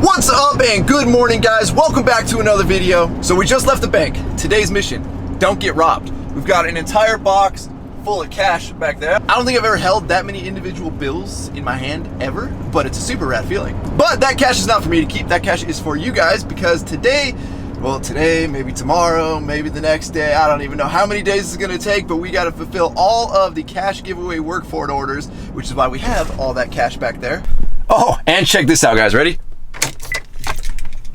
What's up and good morning, guys? Welcome back to another video. So we just left the bank. Today's mission, don't get robbed. We've got an entire box full of cash back there. I don't think I've ever held that many individual bills in my hand ever, but it's a super rad feeling. But that cash is not for me to keep. That cash is for you guys because today, maybe tomorrow, maybe the next day, I don't even know how many days it's gonna take, but we gotta fulfill all of the cash giveaway work for it orders, which is why we have all that cash back there. Oh, and check this out, guys, ready?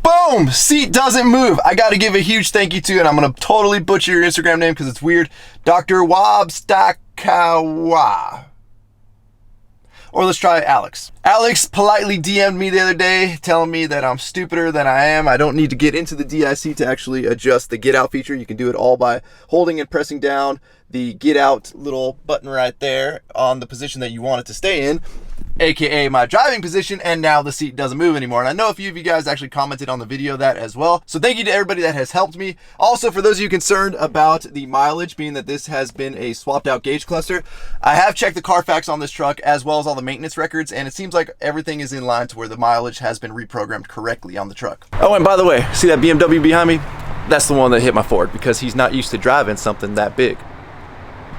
Boom! Seat doesn't move. I gotta give a huge thank you to, and I'm gonna totally butcher your Instagram name because it's weird, Dr. Wabstakawa. Or let's try Alex. Alex politely DM'd me the other day telling me that I'm stupider than I am. I don't need to get into the DIC to actually adjust the get out feature. You can do it all by holding and pressing down the get out little button right there on the position that you want it to stay in, aka my driving position, and now the seat doesn't move anymore. And I know a few of you guys actually commented on the video that as well. So thank you to everybody that has helped me. Also, for those of you concerned about the mileage, being that this has been a swapped out gauge cluster, I have checked the Carfax on this truck as well as all the maintenance records, and it seems like everything is in line to where the mileage has been reprogrammed correctly on the truck. Oh, and by the way, see that BMW behind me? That's the one that hit my Ford because he's not used to driving something that big.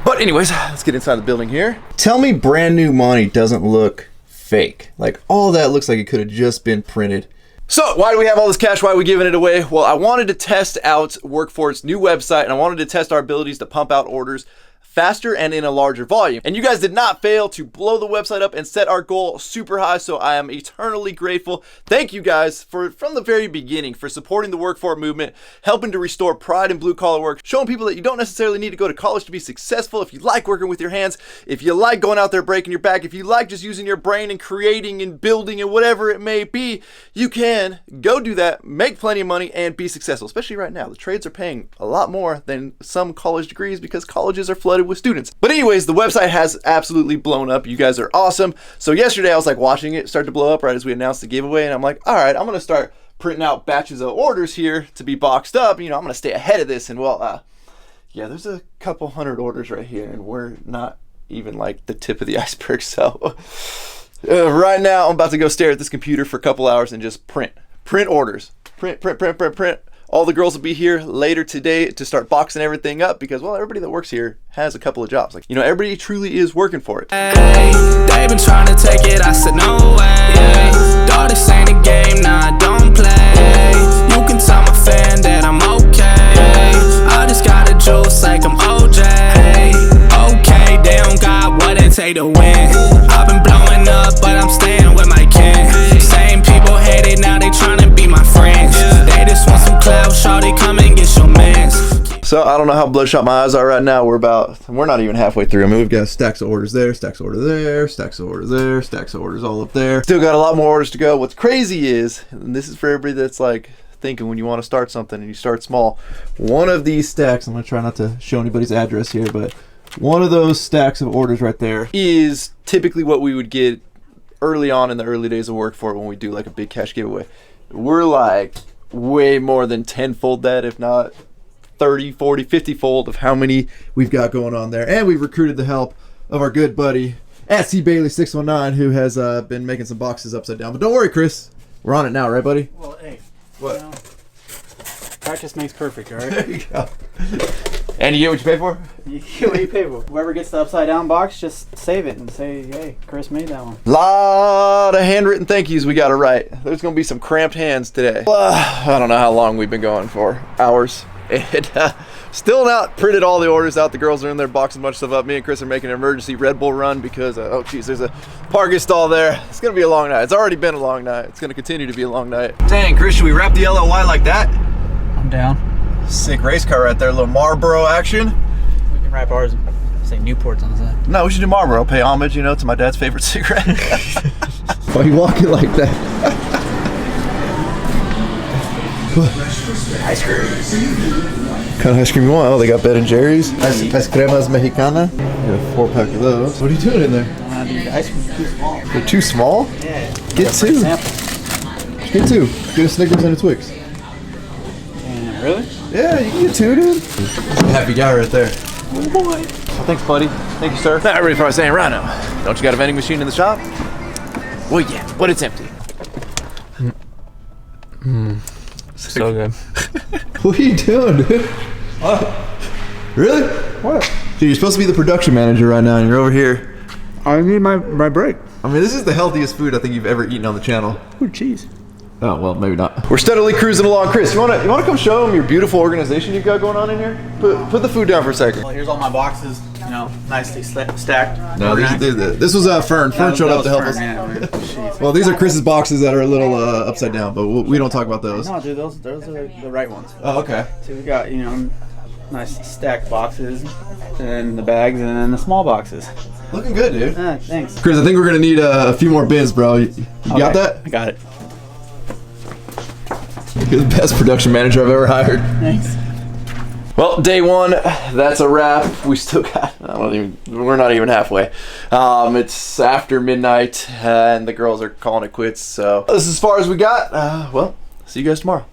But anyways, let's get inside the building here. Tell me brand new money doesn't look fake. Like, all that looks like it could have just been printed. So why do we have all this cash? Why are we giving it away? Well, I wanted to test out Workfor's new website, and I wanted to test our abilities to pump out orders faster and in a larger volume. And you guys did not fail to blow the website up and set our goal super high, so I am eternally grateful. Thank you guys from the very beginning for supporting the Work For It movement, helping to restore pride in blue collar work, showing people that you don't necessarily need to go to college to be successful. If you like working with your hands, if you like going out there breaking your back, if you like just using your brain and creating and building and whatever it may be, you can go do that, make plenty of money, and be successful. Especially right now, the trades are paying a lot more than some college degrees because colleges are flooded with students. But anyways, the website has absolutely blown up. You guys are awesome. So yesterday I was like watching it start to blow up right as we announced the giveaway, and I'm like, all right, I'm gonna start printing out batches of orders here to be boxed up. You know, I'm gonna stay ahead of this. And well, yeah, there's a couple hundred orders right here, and we're not even like the tip of the iceberg. So right now I'm about to go stare at this computer for a couple hours and just print orders, print. All the girls will be here later today to start boxing everything up because, well, everybody that works here has a couple of jobs. Like, you know, everybody truly is working for it. Hey, they've been trying to take it, I said no way. Dog, this ain't a game, nah, I don't play. You can tell my fan that I'm okay. I just got a juice like I'm OJ. Okay, they don't got what it take to win. I've been blowing up, but I'm staying with my kin. Same people hate it, now they trying to be my friends. They just want some clout, shawty, come and get your mans. So I don't know how bloodshot my eyes are right now. We're not even halfway through. I mean, we've got stacks of orders there, stacks of orders there, stacks of orders there, stacks of orders all up there. Still got a lot more orders to go. What's crazy is, and this is for everybody that's like thinking when you want to start something and you start small, one of these stacks, I'm gonna try not to show anybody's address here, but one of those stacks of orders right there is typically what we would get early on in the early days of Work For It when we do like a big cash giveaway. We're like way more than 10-fold that, if not 30, 40, 50-fold of how many we've got going on there. And we've recruited the help of our good buddy at C Bailey 619, who has been making some boxes upside down. But don't worry, Chris, we're on it now, right, buddy? Well, hey, what? You know, practice makes perfect, all right? There you go. And you get what you pay for? You get what you pay for. Whoever gets the upside down box, just save it and say, hey, Chris made that one. Lot of handwritten thank yous we got to write. There's going to be some cramped hands today. I don't know how long we've been going for. Hours. And still not printed all the orders out. The girls are in there boxing a bunch of stuff up. Me and Chris are making an emergency Red Bull run because, oh geez, there's a parking stall there. It's going to be a long night. It's already been a long night. It's going to continue to be a long night. Dang, Chris, should we wrap the LOY like that? I'm down. Sick race car right there. A little Marlboro action. We can wrap ours and say Newports on the side. No, we should do Marlboro. Pay homage, you know, to my dad's favorite cigarette. Why are you walking like that? Ice cream. What kind of ice cream you want? Oh, they got Ben and Jerry's. Ice cremas mexicana. You got a 4-pack of those. What are you doing in there? The ice cream too small. They're too small? Yeah. Get two. Get two. Get a Snickers and a Twix. Really? Yeah, you can get two, dude. Happy guy right there. Oh boy. Well, thanks, buddy. Thank you, sir. Now everybody's probably saying, Rhino, don't you got a vending machine in the shop? Well, yeah, but it's empty. So good. What are you doing, dude? What? Really? What? Dude, you're supposed to be the production manager right now, and you're over here. I need my break. I mean, this is the healthiest food I think you've ever eaten on the channel. Ooh, cheese. Oh, well, maybe not. We're steadily cruising along. Chris, you wanna come show them your beautiful organization you've got going on in here? Put the food down for a second. Well, here's all my boxes, you know, nicely stacked. No, this was Fern. Fern showed up to help us. Yeah, Well, these are Chris's boxes that are a little upside down, but we don't talk about those. no, dude, those are the right ones. Oh, okay. So we got, you know, nice stacked boxes, and then the bags, and then the small boxes. Looking good, dude. Thanks. Chris, I think we're gonna need a few more bins, bro. You got that? I got it. You're the best production manager I've ever hired. Thanks. Well, day one, that's a wrap. We still got, we're not even halfway. It's after midnight and the girls are calling it quits. So this is as far as we got. Well, see you guys tomorrow.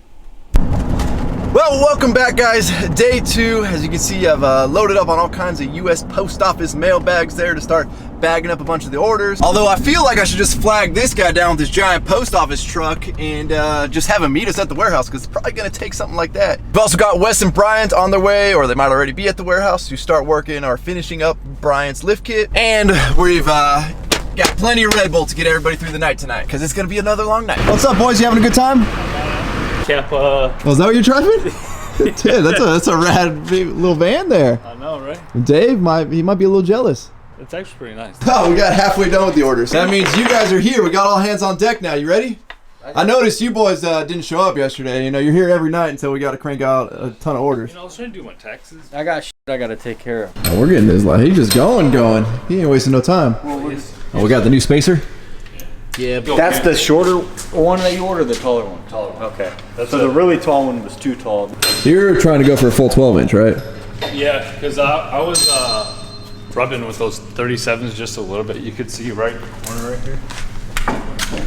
Well, welcome back, guys. Day two. As you can see, I've loaded up on all kinds of U.S. Post Office mail bags there to start bagging up a bunch of the orders. Although I feel like I should just flag this guy down with this giant post office truck and just have him meet us at the warehouse, because it's probably going to take something like that. We've also got Wes and Bryant on their way, or they might already be at the warehouse to start working or finishing up Bryant's lift kit. And we've got plenty of Red Bull to get everybody through the night tonight, because it's going to be another long night. What's up, boys? You having a good time? Kappa. Oh, is that what you're driving? Dude, that's a rad little van there. I know, right? Dave might be a little jealous. It's actually pretty nice. Oh, we got halfway done with the orders. That means you guys are here. We got all hands on deck now. You ready? I noticed you boys didn't show up yesterday. You know, you're here every night until we got to crank out a ton of orders. You know, I was trying to do my taxes. I got shit I gotta take care of. Oh, we're getting this. Like, he's just going. He ain't wasting no time. Oh, we got the new spacer. Yeah, that's the shorter one that you ordered, the taller one? Taller one. Okay. That's So the really tall one was too tall. You're trying to go for a full 12-inch, right? Yeah, because I was rubbing with those 37s just a little bit. You could see right in the corner right here.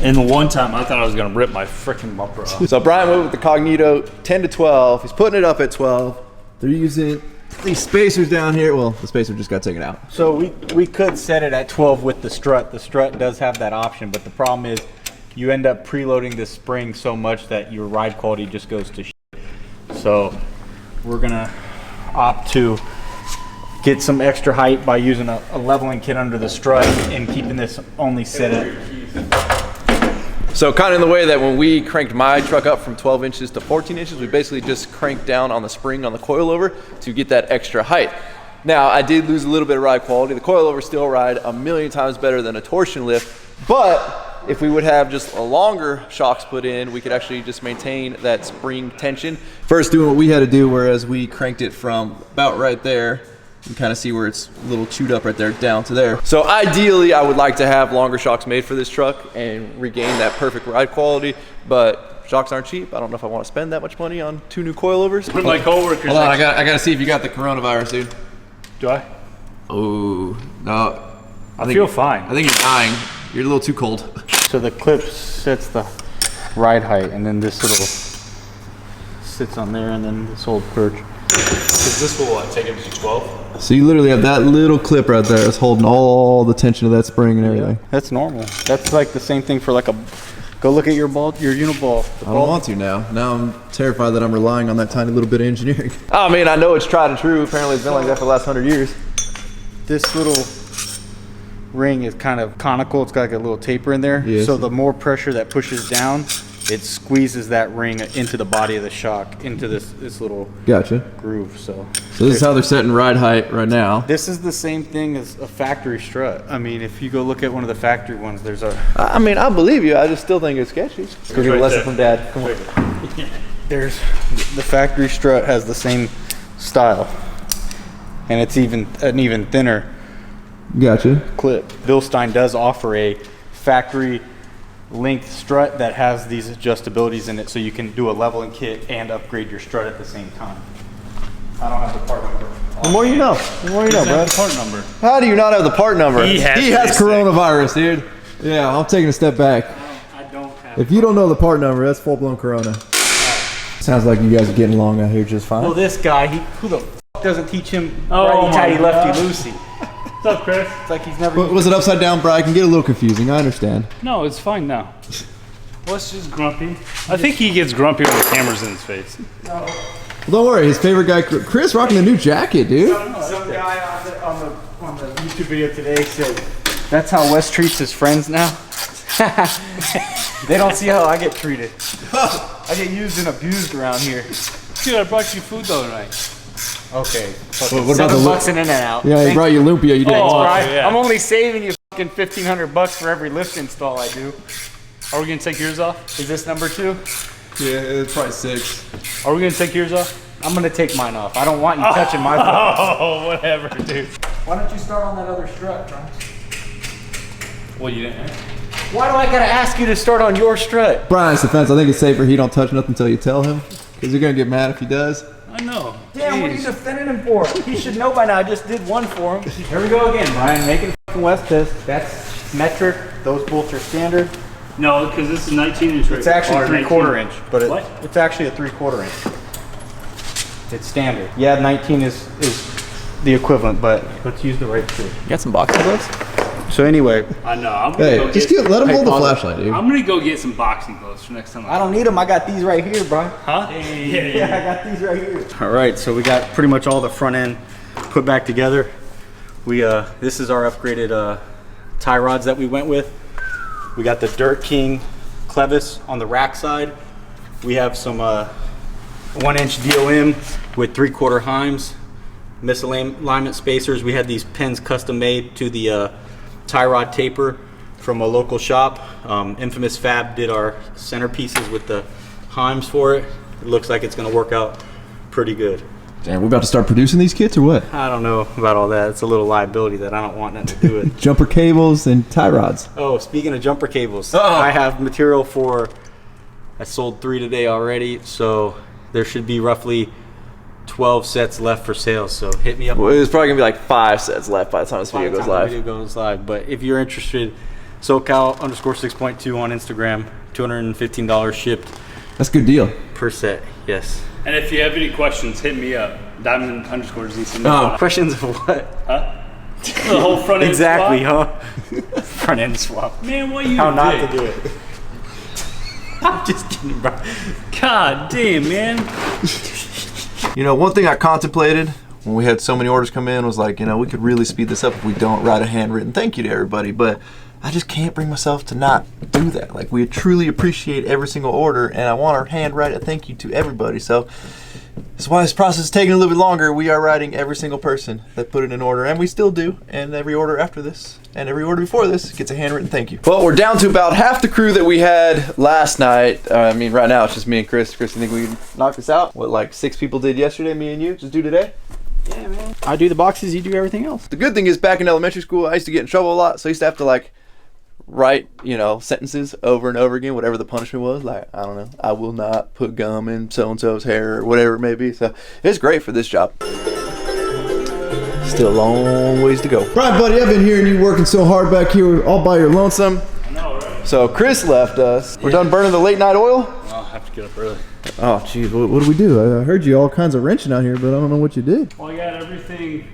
And the one time I thought I was gonna rip my freaking bumper off. So Brian went with the Cognito 10 to 12. He's putting it up at 12. They're using these spacers down here. Well, the spacer just got taken out. So we could set it at 12 with the strut. The strut does have that option, but the problem is you end up preloading this spring so much that your ride quality just goes to shit. So we're gonna opt to get some extra height by using a leveling kit under the strut and keeping this only set at. So kind of in the way that when we cranked my truck up from 12 inches to 14 inches, we basically just cranked down on the spring on the coilover to get that extra height. Now, I did lose a little bit of ride quality. The coilover still ride a million times better than a torsion lift, but if we would have just a longer shocks put in, we could actually just maintain that spring tension. First doing what we had to do, whereas we cranked it from about right there. You can kind of see where it's a little chewed up right there down to there. So ideally, I would like to have longer shocks made for this truck and regain that perfect ride quality, but shocks aren't cheap. I don't know if I want to spend that much money on 2 new coilovers. One of my coworkers. Hold on, I gotta see if you got the coronavirus, dude. Do I? Oh, no. I feel fine. I think you're dying. You're a little too cold. So the clip sets the ride height, and then this little sits on there, and then this old perch. Because this will take it to 12. So you literally have that little clip right there that's holding all the tension of that spring and everything. That's normal. That's like the same thing for like a. Go look at your uniball. I don't want to now. Now I'm terrified that I'm relying on that tiny little bit of engineering. I mean, I know it's tried and true. Apparently it's been like that for the last 100 years. This little ring is kind of conical. It's got like a little taper in there. Yes. So the more pressure that pushes down, it squeezes that ring into the body of the shock, into this little Gotcha. groove. So So this is how they're setting ride height right now. this is the same thing as a factory strut. I mean, if you go look at one of the factory ones, there's a I mean, I believe you. I just still think it's sketchy. Go get a right lesson there. from Dad. Come on. there's the factory strut has the same style, and it's an even thinner Gotcha. clip. Bilstein does offer a factory length strut that has these adjustabilities in it, so you can do a leveling kit and upgrade your strut at the same time. I don't have the part number. The more you know. The more you know, bro. Part number. How do you not have the part number? He has this coronavirus, dude. Yeah, I'm taking a step back. I don't have. If you don't know the part number, that's full-blown corona. Sounds like you guys are getting along out here just fine. Well, this guy, who the f doesn't teach him Oh righty tighty my lefty God. loosey? What's up, Chris? It's like he's never. Was it upside down, Brian? Can get a little confusing. I understand. No, it's fine now. Well, it's just grumpy. I think he gets grumpy when the camera's in his face. Well, don't worry, his favorite guy, Chris, rocking the new jacket, dude. Some guy on the YouTube video today said, "That's how Wes treats his friends now." They don't see how I get treated. I get used and abused around here. Dude, I brought you food the other night. Okay. What about $7 in and out. Yeah, he brought you lumpia. You did. Oh, Right? yeah. I'm only saving you fucking $1,500 for every lift install I do. Are we gonna take yours off? Is this number 2? Yeah, it's probably 6. Are we gonna take yours off? I'm gonna take mine off. I don't want you touching my foot. Oh, whatever, dude. Why don't you start on that other strut, Brian? Well, you didn't. Why do I gotta ask you to start on your strut? Brian's defense, I think it's safer he don't touch nothing until you tell him, because you're gonna get mad if he does. I know. Damn, what are you Jeez. defending him for? He should know by now. I just did one for him. Here we go again, Brian. Making fucking West piss. That's metric. Those bolts are standard. No, because this is 19-inch. It's actually 3/4 inch, but What? it's actually a 3/4 inch. It's standard. Yeah, 19 is the equivalent, but let's use the right tool. You got some boxing gloves? So anyway, I know. I'm gonna go Just get. let him Hey, hold the pause it. flashlight, dude. I'm gonna go get some boxing gloves for next time. I don't need them. I got these right here, Brian. Huh? Yeah, I got these right here. All right, so we got pretty much all the front end put back together. We this is our upgraded tie rods that we went with. We got the Dirt King clevis on the rack side. We have some 1-inch DOM with 3/4 Heims, misalignment spacers. We had these pins custom made to the tie rod taper from a local shop. Infamous Fab did our centerpieces with the Heims for it. It looks like it's gonna work out pretty good. Damn, we're about to start producing these kits or what? I don't know about all that. It's a little liability that I don't want nothing to do with. Jumper cables and tie rods. Oh, speaking of jumper cables, Uh-oh. I have material for, I sold 3 today already, so there should be roughly 12 sets left for sale, so hit me up. Well, there's probably gonna be like 5 sets left by the time this video By the goes time the live. video goes live. But if you're interested, SoCal_6.2 on Instagram, $215 shipped That's a good deal. per set, yes. And if you have any questions, hit me up. Diamond_ZC. Questions of what? Huh? The whole front end Exactly, swap? huh? Front end swap. Man, what you How not did? to do it. I'm just kidding, bro. God damn, man. You know, one thing I contemplated when we had so many orders come in was like, you know, we could really speed this up if we don't write a handwritten thank you to everybody, but I just can't bring myself to not do that. Like, we truly appreciate every single order, and I want to hand write a thank you to everybody. So that's why this process is taking a little bit longer. We are writing every single person that put in an order, and we still do. And every order after this, and every order before this, gets a handwritten thank you. Well, we're down to about half the crew that we had last night. I mean, right now it's just me and Chris. Chris, you think we can knock this out? What, like 6 people did yesterday, me and you? Just do today? Yeah, man. I do the boxes, you do everything else. The good thing is, back in elementary school, I used to get in trouble a lot, so I used to have to like write, you know, sentences over and over again, whatever the punishment was. Like, I don't know, I will not put gum in so-and-so's hair, or whatever it may be. So it's great for this job. Still a long ways to go. Brian, buddy, I've been hearing you working so hard back here all by your lonesome. I know, right? So Chris left us. We're done burning the late night oil. I'll have to get up early. Oh, geez, what do we do? I heard you all kinds of wrenching out here, but I don't know what you did. Well, I got everything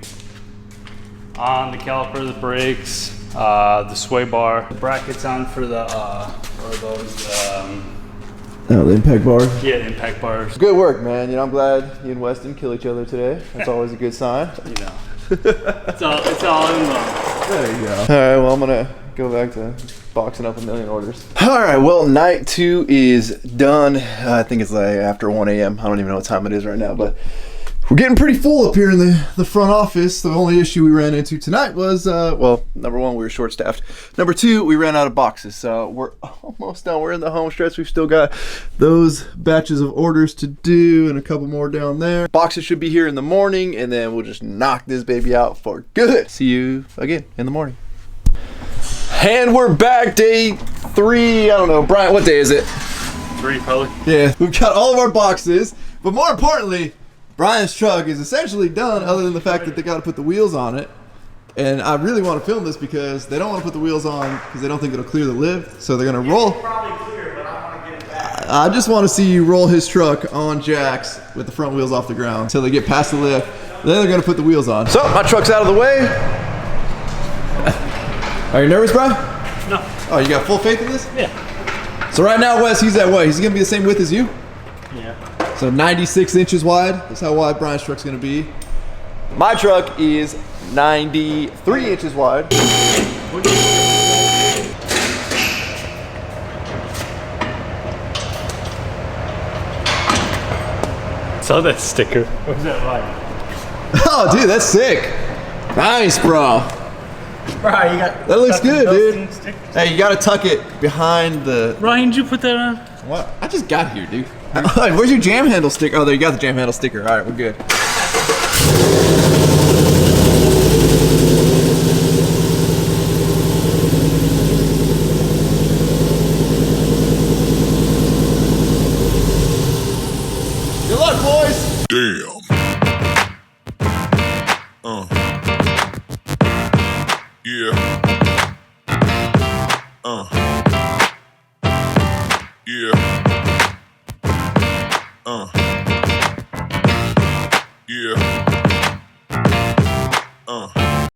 on the caliper, the brakes, the sway bar, the brackets on for the, what are those? Oh, the impact bars. Yeah, the impact bars. Good work, man. You know, I'm glad you and Weston kill each other today. That's always a good sign. You know, it's all in love. There you go. All right, well, I'm gonna go back to boxing up a million orders. All right, well, night 2 is done. I think it's like after 1 a.m. I don't even know what time it is right now, but we're getting pretty full up here in the front office. The only issue we ran into tonight was, well, number 1, we were short-staffed. Number 2, we ran out of boxes. So we're almost done. We're in the home stretch. We've still got those batches of orders to do and a couple more down there. Boxes should be here in the morning, and then we'll just knock this baby out for good. See you again in the morning. And we're back, day 3. I don't know, Brian, what day is it? 3 probably. Yeah, we've got all of our boxes, but more importantly, Brian's truck is essentially done, other than the fact that they got to put the wheels on it. And I really want to film this because they don't want to put the wheels on because they don't think it'll clear the lift. So they're going to roll. Probably clear, but I want to get it back. I just want to see you roll his truck on jacks with the front wheels off the ground until they get past the lift. Then they're going to put the wheels on. So my truck's out of the way. Are you nervous, Brian? No. Oh, you got full faith in this? Yeah. So right now, Wes, he's at what? He's gonna be the same width as you? Yeah. So 96 inches wide. That's how wide Brian's truck's gonna be. My truck is 93 inches wide. Saw that sticker. What was that like? Oh, dude, that's sick. Nice, bro. Right, you got That looks good, dude. Hey, you gotta tuck it behind the. Ryan, did you put that on? What? I just got here, dude. Where's your jam handle sticker? Oh, there you got the jam handle sticker. All right, we're good. Good luck, boys. Damn. Yeah. Yeah.